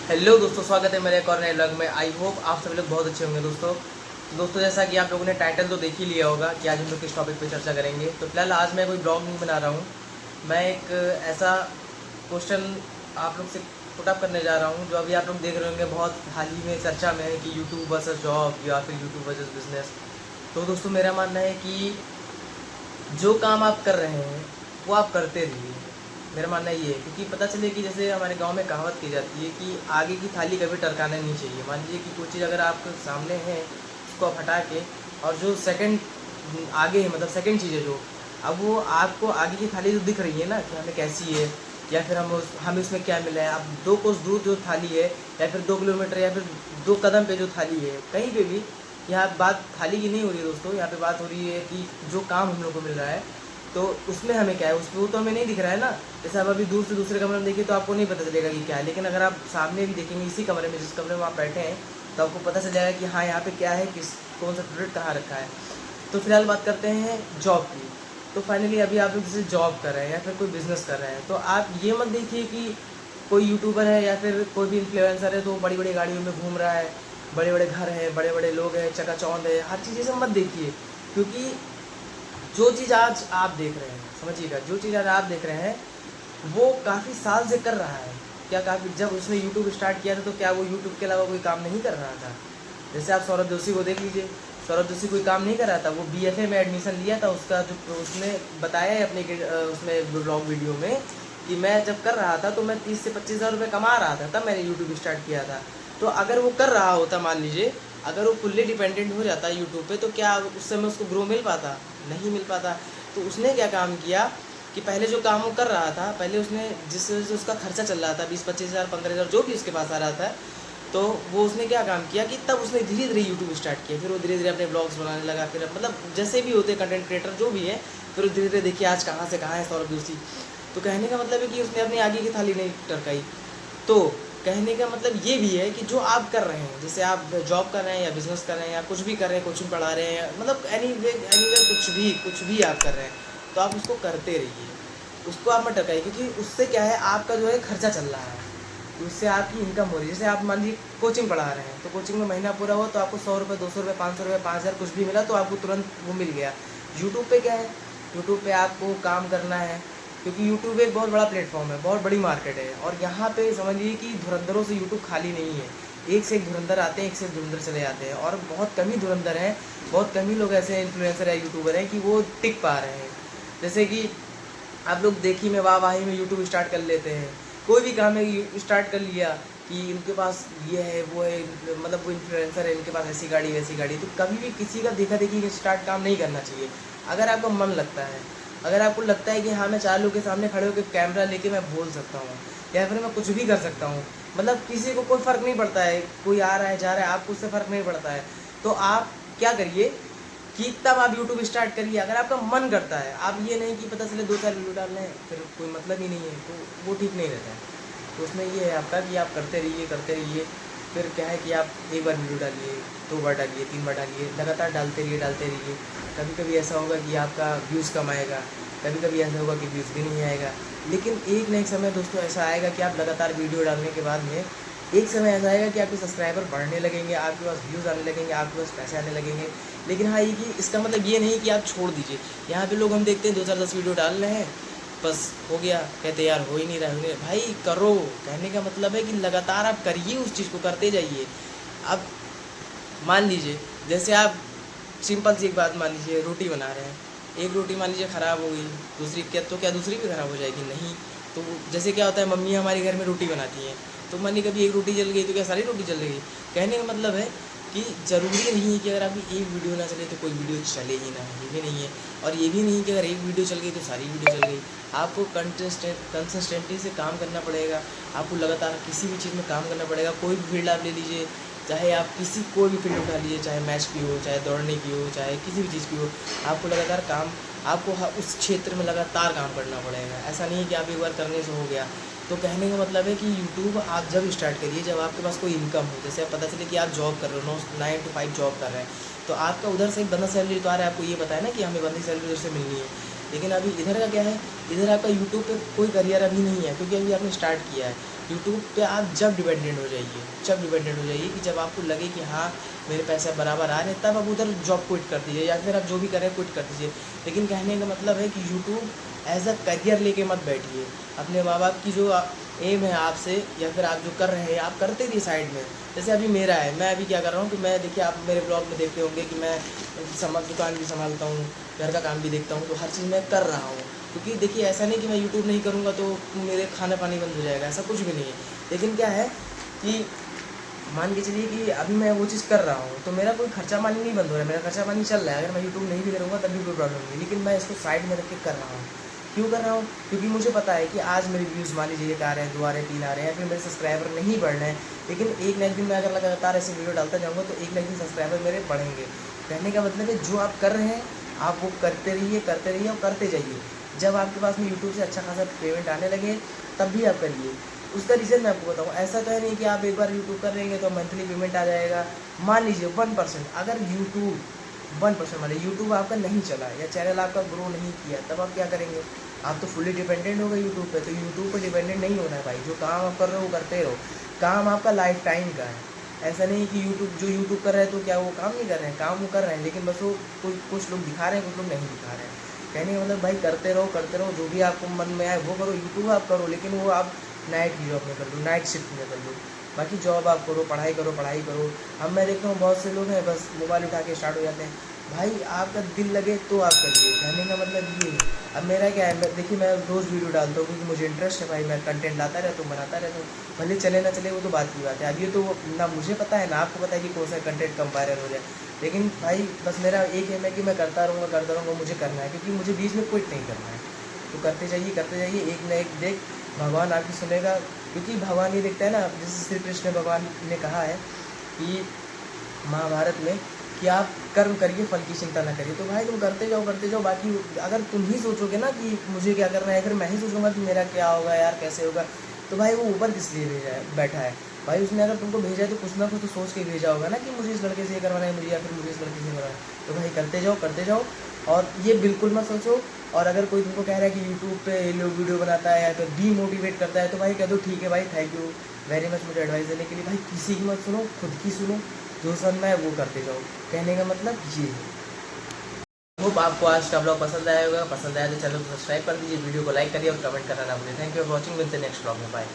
Hello दोस्तों, स्वागत है मेरे एक और नए व्लॉग में। आई होप आप सभी लोग बहुत अच्छे होंगे। दोस्तों जैसा कि आप लोगों ने टाइटल तो देख ही लिया होगा कि आज हम लोग किस टॉपिक पे चर्चा करेंगे। तो फिलहाल आज मैं कोई ब्लॉग नहीं बना रहा हूँ। मैं एक ऐसा क्वेश्चन आप लोग से पुट अप करने जा रहा हूँ जो अभी आप लोग देख रहे होंगे बहुत हाल ही में चर्चा में है कि यूट्यूब वर्सेस जॉब या फिर यूट्यूब वर्सेस बिजनेस। तो दोस्तों मेरा मानना है कि जो काम आप कर रहे हैं वो आप करते रहिए। मेरा मानना ये है क्योंकि पता चले कि जैसे हमारे गांव में कहावत की जाती है कि आगे की थाली कभी टरकाना नहीं चाहिए। मान लीजिए कि कोई चीज़ अगर आपके सामने है उसको आप हटा के और जो सेकंड आगे है मतलब सेकंड चीज़ है जो अब वो आपको आगे की थाली जो दिख रही है ना कि हमें कैसी है या फिर हमें उसमें क्या मिला है। अब 2 कोस दूर जो थाली है या फिर 2 किलोमीटर या फिर 2 कदम पे जो थाली है कहीं पे भी, यहाँ बात थाली की नहीं हो रही है दोस्तों। यहाँ पे बात हो रही है कि जो काम हम लोग को मिल रहा है तो उसमें हमें क्या है, उसमें वो तो हमें नहीं दिख रहा है ना। जैसे आप अभी दूर से दूसरे कमरे में देखिए तो आपको नहीं पता चलेगा कि क्या है, लेकिन अगर आप सामने भी देखेंगे इसी कमरे में जिस कमरे में आप बैठे हैं तो आपको पता चल जाएगा कि हाँ यहाँ पे क्या है, किस कौन सा प्रोडक्ट कहाँ रखा है। तो फिलहाल बात करते हैं जॉब की। तो फाइनली अभी आप लोग जैसे जॉब कर रहे हैं या फिर कोई बिजनेस कर रहे हैं तो आप ये मत देखिए कि कोई यूट्यूबर है या फिर कोई भी इन्फ्लुएंसर है तो बड़ी बड़ी गाड़ियों में घूम रहा है, बड़े बड़े घर हैं, बड़े बड़े लोग हैं, चकाचौंध है, हर चीज़ ये सब मत देखिए। क्योंकि जो चीज़ आज आप देख रहे हैं, समझिएगा, जो चीज़ आज आप देख रहे हैं वो काफ़ी साल से कर रहा है। क्या काफ़ी जब उसने यूट्यूब स्टार्ट किया था तो क्या वो यूट्यूब के अलावा कोई काम नहीं कर रहा था? जैसे आप सौरभ जोशी को देख लीजिए। सौरभ जोशी कोई काम नहीं कर रहा था, वो बीएफए में एडमिशन लिया था। उसका जो उसने बताया है अपने उसमें ब्लॉग वीडियो में कि मैं जब कर रहा था तो मैं 30 से 25 हज़ार रुपये कमा रहा था, तब मैंने यूट्यूब स्टार्ट किया था। तो अगर वो कर रहा होता, मान लीजिए अगर वो फुल्ली डिपेंडेंट हो जाता यूट्यूब पे तो क्या उस समय उसको ग्रो मिल पाता? नहीं मिल पाता। तो उसने क्या काम किया कि पहले जो काम वो कर रहा था, पहले उसने जिस वजह से उसका खर्चा चल रहा था 20-25 हज़ार 15 हज़ार जो भी उसके पास आ रहा था, तो वो उसने क्या काम किया कि तब उसने धीरे धीरे यूट्यूब स्टार्ट किया। फिर वो धीरे धीरे अपने ब्लॉग्स बनाने लगा, फिर मतलब जैसे भी होते कंटेंट क्रिएटर जो भी है, फिर वो धीरे धीरे देखिए आज कहाँ से कहाँ है सौरभ जोशी। तो कहने का मतलब है कि उसने अपनी आगे की थाली नहीं टरकाई। तो कहने का मतलब ये भी है कि जो आप कर रहे हैं, जैसे आप जॉब कर रहे हैं या बिजनेस कर रहे हैं या कुछ भी कर रहे हैं, कोचिंग पढ़ा रहे हैं, मतलब एनीवेयर कुछ भी आप कर रहे हैं तो आप उसको करते रहिए, उसको आप मत टरकाइए। क्योंकि उससे क्या है, आपका जो है खर्चा चल रहा है, उससे आपकी इनकम हो रही है। जैसे आप मान लीजिए कोचिंग पढ़ा रहे हैं तो कोचिंग में महीना पूरा हुआ तो आपको 100 रुपये 200 रुपये 500 रुपये 5000 कुछ भी मिला तो आपको तुरंत वो मिल गया। यूट्यूब पे क्या है, यूट्यूब पे आपको काम करना है क्योंकि यूट्यूब एक बहुत बड़ा प्लेटफॉर्म है, बहुत बड़ी मार्केट है। और यहाँ पे समझ लीजिए कि धुरंधरों से यूट्यूब खाली नहीं है। एक से एक धुरंधर आते हैं, एक से एक धुरंधर चले जाते हैं, और बहुत कम ही धुरंधर हैं, बहुत कम ही लोग ऐसे इन्फ्लुएंसर या यूट्यूबर हैं कि वो टिक पा रहे हैं। जैसे कि आप लोग देखिए में वाहवाही में यूट्यूब स्टार्ट कर लेते हैं, कोई भी काम है स्टार्ट कर लिया कि इनके पास ये है वो है, मतलब वो इन्फ्लुएंसर है, इनके पास ऐसी गाड़ी वैसी गाड़ी। तो कभी भी किसी का देखा देखी स्टार्ट काम नहीं करना चाहिए। अगर आपका मन लगता है, अगर आपको लगता है कि हाँ मैं 4 लोगों के सामने खड़े होकर कैमरा लेके मैं बोल सकता हूँ या फिर मैं कुछ भी कर सकता हूँ, मतलब किसी को कोई फ़र्क नहीं पड़ता है, कोई आ रहा है जा रहा है, आपको उससे फ़र्क नहीं पड़ता है, तो आप क्या करिए कि तब आप यूट्यूब स्टार्ट करिए। अगर आपका मन करता है, आप ये नहीं कि पता चले 2-4 वीडियो डाल रहे हैं फिर कोई मतलब ही नहीं है, तो वो ठीक नहीं रहता है। तो उसमें ये है आपका कि आप करते रहिए। फिर क्या है कि आप एक बार वीडियो डालिए, 2 बार डालिए, 3 बार डालिए, लगातार डालते रहिए। कभी कभी ऐसा होगा कि आपका व्यूज़ कम आएगा, कभी कभी ऐसा होगा कि व्यूज़ भी नहीं आएगा, लेकिन एक न एक समय दोस्तों ऐसा आएगा कि आप लगातार वीडियो डालने के बाद में एक समय ऐसा आएगा कि आपके सब्सक्राइबर बढ़ने लगेंगे, आपके पास व्यूज़ आने लगेंगे, आपके पास पैसे आने लगेंगे। लेकिन हाँ ये कि इसका मतलब ये नहीं कि आप छोड़ दीजिए। यहाँ पे लोग हम देखते हैं 2-4-10 वीडियो डाल रहे हैं, बस हो गया, कहते यार हो ही नहीं रहा है। भाई करो, कहने का मतलब है कि लगातार आप करिए, उस चीज़ को करते जाइए। अब मान लीजिए जैसे आप सिंपल सी एक बात मान लीजिए, रोटी बना रहे हैं, एक रोटी मान लीजिए ख़राब हो गई, दूसरी क्या दूसरी भी ख़राब हो जाएगी? नहीं। तो जैसे क्या होता है, मम्मी हमारे घर में रोटी बनाती हैं तो मान ली कभी एक रोटी जल गई तो क्या सारी रोटी जल गई? कहने का मतलब है कि ज़रूरी नहीं है कि अगर आपकी एक वीडियो ना चले तो कोई वीडियो चले ही ना, ये भी नहीं है। और ये भी नहीं कि अगर एक वीडियो चल गई तो सारी वीडियो चल गई। आपको कंसिस्टेंटी से काम करना पड़ेगा, आपको लगातार किसी भी चीज़ में काम करना पड़ेगा। कोई भी फील्ड आप ले लीजिए, चाहे आप कोई भी फील्ड उठा लीजिए, चाहे मैच की हो, चाहे दौड़ने की हो, चाहे किसी भी चीज़ की हो, आपको लगातार काम, आपको उस क्षेत्र में लगातार काम करना पड़ेगा। ऐसा नहीं है कि आप एक बार करने से हो गया। तो कहने का मतलब है कि यूट्यूब आप जब स्टार्ट करिए जब आपके पास कोई इनकम हो। जैसे आप पता चले कि आप जॉब कर रहे हो, 9 to 5 जॉब कर रहे हैं, तो आपका उधर से एक बंदा सैलरी तो आ रहा है, आपको ये बताया ना कि हमें बंदी सैलरी उधर से मिलनी है। लेकिन अभी इधर का क्या है, इधर आपका यूट्यूब पे कोई करियर अभी नहीं है क्योंकि अभी आपने स्टार्ट किया है। यूट्यूब पे आप जब डिपेंडेंट हो जाइए कि जब आपको लगे कि हाँ मेरे पैसे बराबर आ रहे हैं, तब आप उधर जॉब क्विट कर दीजिए, या फिर आप जो भी करें क्विट कर दीजिए। लेकिन कहने का मतलब है कि यूट्यूब एज अ करियर लेके मत बैठिए। अपने माँ बाप की जो एम है आपसे, या फिर आप जो कर रहे हैं आप करते रहिए साइड में। जैसे अभी मेरा है, मैं अभी क्या कर रहा हूँ कि मैं, देखिए आप मेरे ब्लॉग में देखते होंगे कि मैं दुकान भी संभालता हूँ, घर का काम भी देखता हूँ, तो हर चीज़ मैं कर रहा हूँ। क्योंकि देखिए ऐसा नहीं कि मैं यूट्यूब नहीं करूँगा तो मेरे खाना पानी बंद हो जाएगा, ऐसा कुछ भी नहीं है। लेकिन क्या है कि मान के चलिए कि अभी मैं वो चीज़ कर रहा हूँ तो मेरा कोई खर्चा पानी नहीं बंद हो रहा है, मेरा खर्चा पानी चल रहा है। अगर मैं यूट्यूब नहीं भी करूँगा तब भी कोई प्रॉब्लम नहीं, लेकिन मैं इसको साइड में रख के कर रहा हूँ। क्यों कर रहा हूँ? क्योंकि मुझे पता है कि आज मेरे व्यूज़ मान लीजिए आ रहे हैं, 2 आ रहे हैं, 3 आ रहे हैं, फिर मेरे सब्सक्राइबर नहीं बढ़ रहे हैं। लेकिन एक ना एक दिन मैं अगर लगातार ऐसे वीडियो डालता जाऊँगा तो एक ना एक दिन सब्सक्राइबर मेरे बढ़ेंगे। कहने का मतलब है जो आप कर रहे हैं आप वो करते रहिए और करते जाइए। जब आपके पास में यूट्यूब से अच्छा खासा पेमेंट आने लगे तब भी आप करिए। उसका रीज़न मैं आपको बताऊँ, ऐसा तो है नहीं कि आप एक बार यूट्यूब कर लेंगे तो मंथली पेमेंट आ जाएगा। मान लीजिए 1%, अगर यूट्यूब 1% वाले यूट्यूब आपका नहीं चला या चैनल आपका ग्रो नहीं किया, तब आप क्या करेंगे? आप तो फुली डिपेंडेंट हो गए यूट्यूब पे। तो यूट्यूब पे डिपेंडेंट नहीं होना है भाई, जो काम आप कर रहे हो वो करते रहो। काम आपका लाइफ टाइम का है। ऐसा नहीं कि यूट्यूब कर रहे हैं तो क्या वो काम नहीं कर रहे हैं, काम वो कर रहे हैं, लेकिन बस वो कुछ लोग दिखा रहे हैं, कुछ लोग नहीं दिखा रहे हैं। कहने का मतलब भाई करते रहो, जो भी आपको मन में आए वो करो। यूट्यूब आप करो, लेकिन वो आप नाइट की जॉब में कर लो, नाइट शिफ्ट में कर लो। बाकी जॉब आप करो, पढ़ाई करो। अब मैं देखता हूँ बहुत से लोग हैं बस मोबाइल उठा के स्टार्ट हो जाते हैं। भाई आपका दिल लगे तो आप करिए, कहने का मतलब ये है। अब मेरा क्या है, देखिए मैं रोज़ वीडियो डालता हूँ क्योंकि मुझे इंटरेस्ट है भाई, मैं कंटेंट लाता रहता हूँ, बनाता रहता हूँ। भले चले ना चले वो तो बात की बात है। अब ये तो ना मुझे पता है ना आपको पता है कि कौन सा कंटेंट कम वायरल हो जाए। लेकिन भाई बस मेरा एक एम है कि मैं करता रहूँगा, मुझे करना है, क्योंकि मुझे बीच में क्विट नहीं करना है। तो करते जाइए, एक ना एक देख भगवान आपकी सुनेगा। क्योंकि भगवान ये देखता है ना, जैसे श्री कृष्ण भगवान ने कहा है कि महाभारत में कि आप कर्म करिए, फल की चिंता ना करिए। तो भाई तुम करते जाओ। बाकी अगर तुम ही सोचोगे ना कि मुझे क्या करना है, अगर मैं ही सोचूंगा कि मेरा क्या होगा यार, कैसे होगा, तो भाई वो ऊपर किस लिए बैठा है? भाई उसने अगर तुमको भेजा है तो कुछ ना कुछ तो सोच के भेजा होगा ना कि मुझे इस लड़के से ये करवाना है, मुझे, या फिर मुझे इस लड़के से करवाना है। तो भाई करते जाओ। और ये बिल्कुल मत सोचो। और अगर कोई तुमको कह रहा है कि यूट्यूब पे लोग वीडियो बनाता है या फिर डीमोटिवेट करता है, तो भाई कह दो ठीक है भाई, थैंक यू वेरी मच मुझे एडवाइस देने के लिए। भाई किसी की मत सुनो, खुद की सुनो, जो सुनना है वो करते जाओ। कहने का मतलब ये है। होप आपको आज का ब्लॉग पसंद आया होगा। पसंद आया तो चैनल को सब्सक्राइब कर दीजिए, वीडियो को लाइक करिए और कमेंट करना ना भूलिए। थैंक यू फॉर वॉचिंग, मिलते हैं नेक्स्ट ब्लॉग में, बाय।